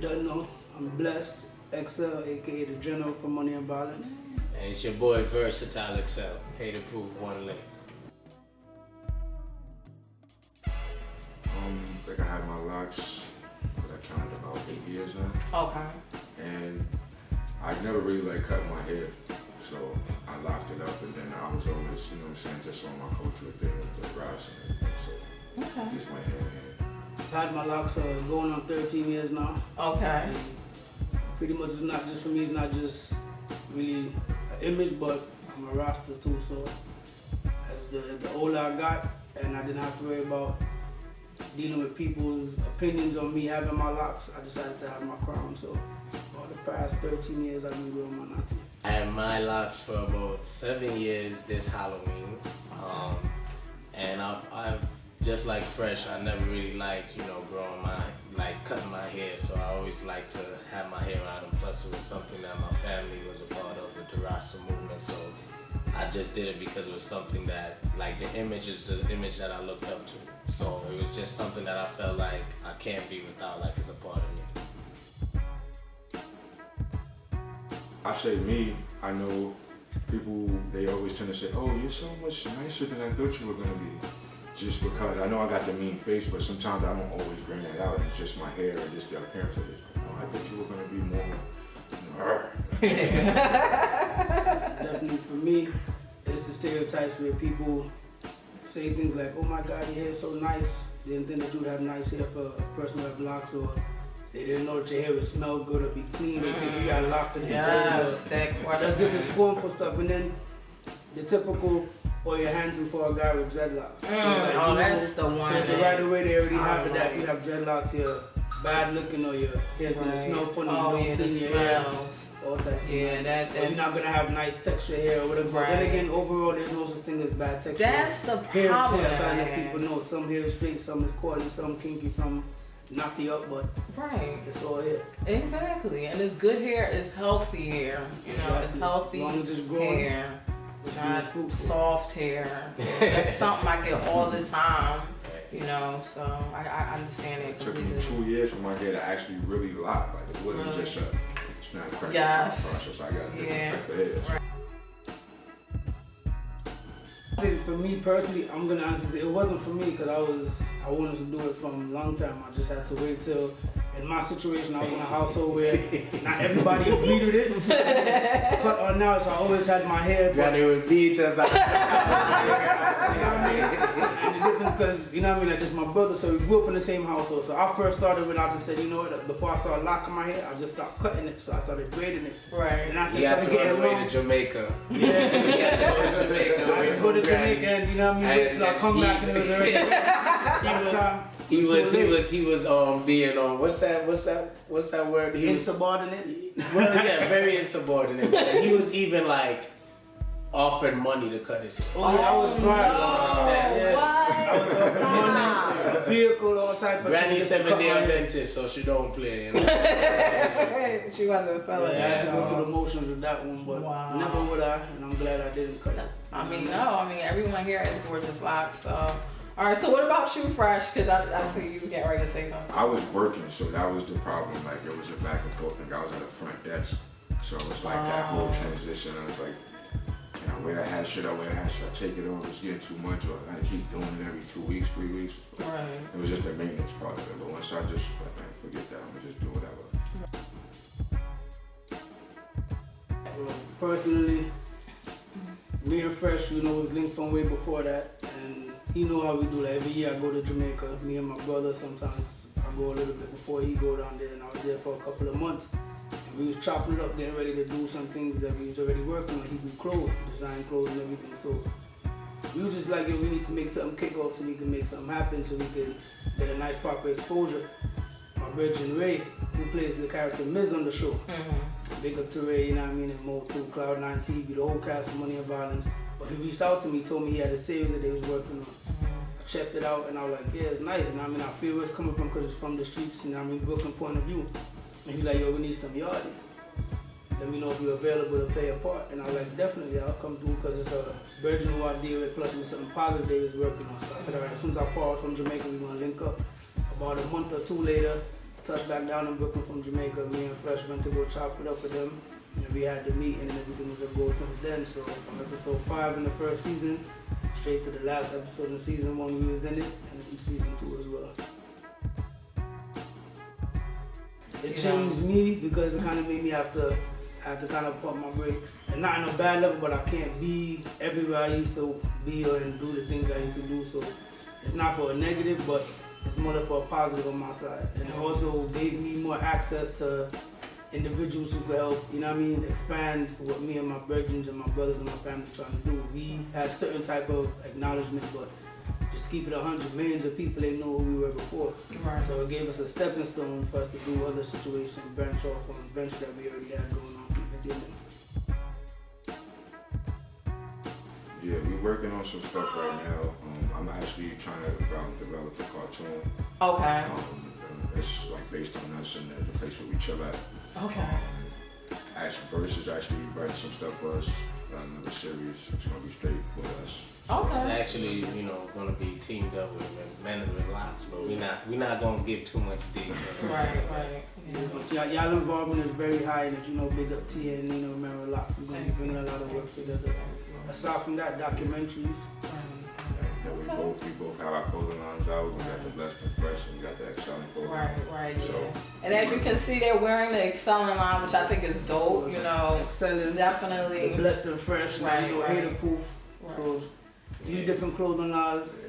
You don't know, I'm blessed. XL, aka the General for Money and Violence. And it's your boy Versatile XL. Hate to prove one link. I think I had my locks, but I counted about 8 years now. Okay. And I never really like cut my hair, so I locked it up, and then I was always, you know what I'm saying, just on my cultural thing with the grass and everything, so just my hair. I've had my locks going on 13 years now. Okay. And pretty much it's not just for me, it's not just really an image, but I'm a Rasta too, so as the older I got, and I didn't have to worry about dealing with people's opinions on me having my locks, I decided to have my crown. So for the past 13 years I've been growing my natty. I had my locks for about 7 years this Halloween. And I've just like Fresh, I never really liked, growing cutting my hair, so I always liked to have my hair out, and plus it was something that my family was a part of with the Rasta movement, so I just did it because it was something that, the image is the image that I looked up to. So it was just something that I felt like I can't be without, it's a part of me. I say me, I know people, they always tend to say, oh, you're so much nicer than I thought you were going to be. Just because I know I got the mean face, but sometimes I don't always bring that out. It's just my hair and just the appearance of it. Oh, I thought you were going to be more, Definitely for me, it's the stereotypes where people say things like, oh my God, your hair's so nice. They didn't think that you would have nice hair for a person with locks, or they didn't know that your hair would smell good or be clean, or if you got locked in the Yes, that question. That's just scornful stuff. And then the typical, or you're handsome for a guy with dreadlocks. That's the one. So right away they already have it that if you have dreadlocks, you're bad looking, or your hair's gonna smell funny, you don't clean your hair. All types of that's you're not gonna have nice texture hair or whatever. But then again, overall, there's no such thing as bad texture. That's the hair problem. I'm trying to let people know. Some hair is straight, some is coily, some kinky, some knotty up, but it's all hair. Exactly, and it's good hair, it's healthy hair. It's healthy hair, not soft hair. That's something I get all the time. So I understand it completely. It took me 2 years for my hair to actually really lock. It wasn't just a snap crack process. I got a different type of hair. For me personally, I'm gonna honestly say it wasn't for me because I wanted to do it from a long time. I just had to wait till, in my situation, I was in a household where not everybody agreed with it. Cut or now, so I always had my hair. Granny would beat us. And the difference, because like this my brother, so we grew up in the same household. So I first started when I just said, before I started locking my hair, I just stopped cutting it. So I started braiding it. Right. And I you had to run away to Jamaica. Yeah. You had to go to Jamaica. I had to go to Jamaica, and wait till I come back and it was already. He was being on what's that word? Insubordinate. Well, yeah, very insubordinate. And he was even offered money to cut his hair. Oh yeah, I was crying. I was offered money, vehicle, all type of. Granny 7-day Adventist, so she don't play. She wasn't a fella. I had to go through the motions with that one, but never would I, and I'm glad I didn't cut it. Everyone here has gorgeous locks, so. All right, so what about you, Fresh? Because I see you getting ready to say something. I was working, so that was the problem. It was a back and forth thing. I was at the front desk, so it was that whole transition. I was like, can I wear a hat? Should I wear a hat? Should I take it off? It's getting too much, or I gotta keep doing it every 2 weeks, 3 weeks. Right. It was just the maintenance part of it. But once I just forget that, I'm gonna just do whatever. Personally, me and Fresh, was linked from way before that, and he know how we do that. Every year I go to Jamaica, me and my brother, sometimes I go a little bit before he go down there, and I was there for a couple of months. And we was chopping it up, getting ready to do some things that we was already working on. He do clothes, design clothes and everything. So we were just like, we need to make something kick off so we can make something happen, so we can get a nice proper exposure. My brother Ray, who plays the character Miz on the show. Big up to Ray, and Mo too, Cloud9 TV, the whole cast of Money and Violence. But he reached out to me, told me he had a series that they was working on. I checked it out, and I was like, yeah, it's nice. I feel where it's coming from because it's from the streets, Brooklyn point of view. And he's like, yo, we need some yardies. Let me know if you're available to play a part. And I was like, definitely, I'll come through because it's a virginal idea plus it was something positive they was working on. So I said, all right, as soon as I fall from Jamaica, we're going to link up. About a month or two later, touched back down in Brooklyn from Jamaica. Me and Fresh went to go chop it up with them. And we had the meeting and everything was a go since then. So from episode 5 in the first season, straight to the last episode in season 1 we was in it, and in season 2 as well. It changed me because it kind of made me have to kind of pump my brakes. And not in a bad level, but I can't be everywhere I used to be or and do the things I used to do. So it's not for a negative, but it's more for a positive on my side. And it also gave me more access to individuals who could help, you know what I mean, expand what me and my brethren and my brothers and my family trying to do. We had certain type of acknowledgement, but just keep it 100, millions of people they know who we were before. Right. So it gave us a stepping stone for us to do other situations, branch off on the bench that we already had going on from the beginning. Yeah, we're working on some stuff right now. I'm actually trying to develop a cartoon. Okay. It's like based on us and the place where we chill at. Okay. Actually, Verse is actually writing some stuff for us. Another series. It's gonna be straight with us. Okay. It's actually, gonna be teamed up with Men with Locs, but we're not gonna give too much detail. Right. Yeah, but y'all involvement is very high, and big up Tia and remember Locs. We're gonna be bringing a lot of work together. Aside from that, documentaries. Yeah, we both have our clothing lines out. We got the Blessed and Fresh, and we got the Excelling clothing. Right, So, yeah. And as you can see, they're wearing the Excelling line, which I think is dope. Excelling, definitely. the Blessed and Fresh, Right. hater proof. Right. So 3 different clothing lines.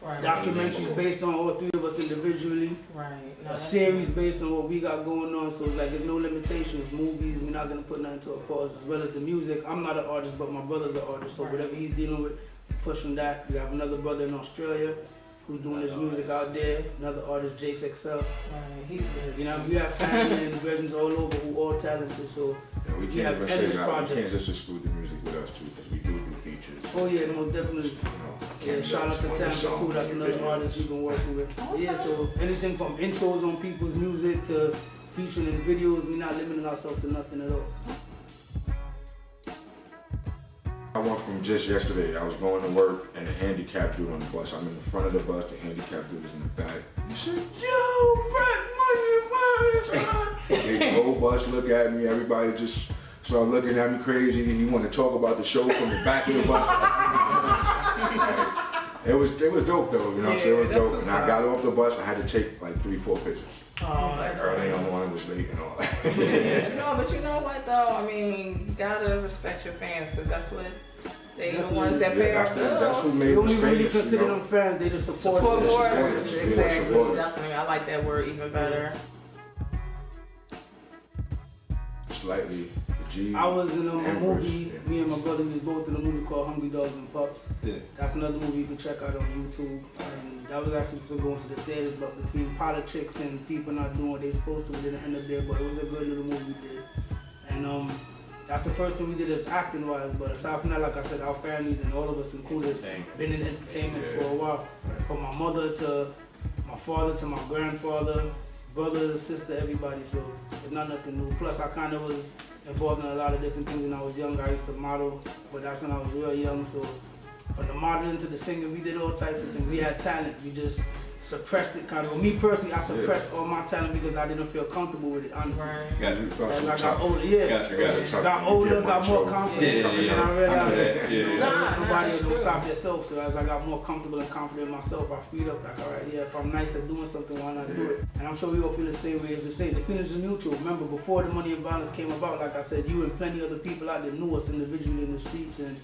Right. Documentaries based on all 3 of us individually. Right. A series based on what we got going on. So there's no limitations. Movies, we're not gonna put nothing to a pause. As well as the music. I'm not an artist, but my brother's an artist. So whatever he's dealing with, pushing that. We have another brother in Australia who's doing his music out there. Another artist, Jace XL. Right. He's good. We have family and brethren all over who all talented. So yeah, we have can't even endless say that. We projects. can't just exclude the music with us too, because we do features. Oh yeah, most definitely. Yeah, shout out to Tampa too. That's another artist we've been working with. But yeah, so anything from intros on people's music to featuring in videos, we're not limiting ourselves to nothing at all. I went from just yesterday. I was going to work and the handicapped dude on the bus. I'm in the front of the bus. The handicapped dude is in the back. He said, "Yo, Brett, money, the whole bus look at me. Everybody just started looking at me crazy. He wanted to talk about the show from the back of the bus. It was dope though. It was dope. And I got off the bus. I had to take like 3-4 pictures. Oh, Like early in the morning, was late and all that. Yeah. No, but you know what though? I mean, you gotta respect your fans because that's what they the ones that pay our bills. That's what made You us only really famous. consider them fans, they the supporters. Supporters, Yeah, exactly. supporters. Definitely, I like that word even better. Slightly. I was in a movie, yeah. me and my brother, we was both in a movie called Hungry Dogs and Pups. Yeah. That's another movie you can check out on YouTube. And that was actually supposed to go into the theaters, but between politics and people not doing what they're supposed to, we didn't end up there, but it was a good little movie we did. And that's the first thing we did as acting wise, but aside from that, like I said, our families and all of us included, been in entertainment for a while. From my mother to my father to my grandfather, brother, sister, everybody, so it's not nothing new. Plus I kind of was involved in a lot of different things when I was younger. I used to model, but that's when I was real young, so from the modeling to the singing, we did all types of things. We had talent, we just suppressed it kind of. Me personally, I suppressed all my talent because I didn't feel comfortable with it, honestly. Right. As I got older, got older, got more confident, and I realized nobody is gonna stop yourself. So as I got more comfortable and confident in myself, I freed up. Like, all right, yeah, if I'm nice at doing something, why not do it? And I'm sure we all feel the same way as they say. The feelings is mutual. Remember, before the money and violence came about, like I said, you and plenty other people out there knew us individually in the streets, and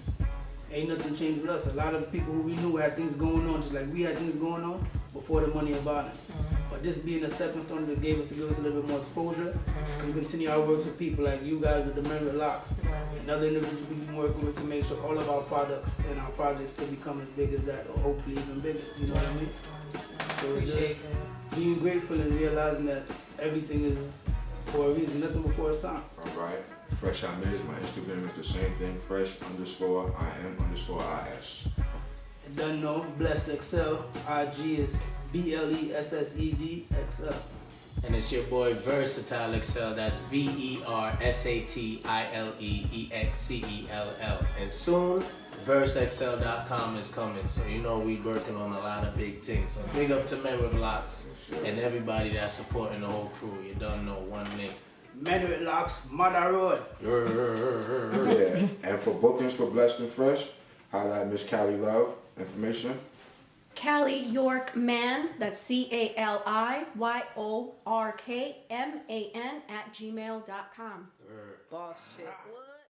ain't nothing changed with us. A lot of the people who we knew had things going on, just like we had things going on before the money and violence. But this being a stepping stone that gave us a little bit more exposure, can continue our works with people like you guys with the Men with Locs and other individuals we've been working with to make sure all of our products and our projects can become as big as that, or hopefully even bigger. You know what I mean? So just being grateful and realizing that everything is for a reason, nothing before it's time. All right. Fresh I Miz, my Instagram is the same thing, fresh_IM_IS. And done know, Blessed Excel, IG is BLESSED XL. And it's your boy Versatile Excel, that's VERSATILEEXCELL. And soon VerseXL.com is coming, so you know we working on a lot of big things. So big up to Men with Locs and everybody that's supporting the whole crew. You don't know, one link. Men with Locs, Mother Road. Yeah, and for bookings for Blessed and Fresh, holla at Miss Callie Love. Information. Callie York Man, that's CALIYORKMAN @gmail.com. Boss chick. What?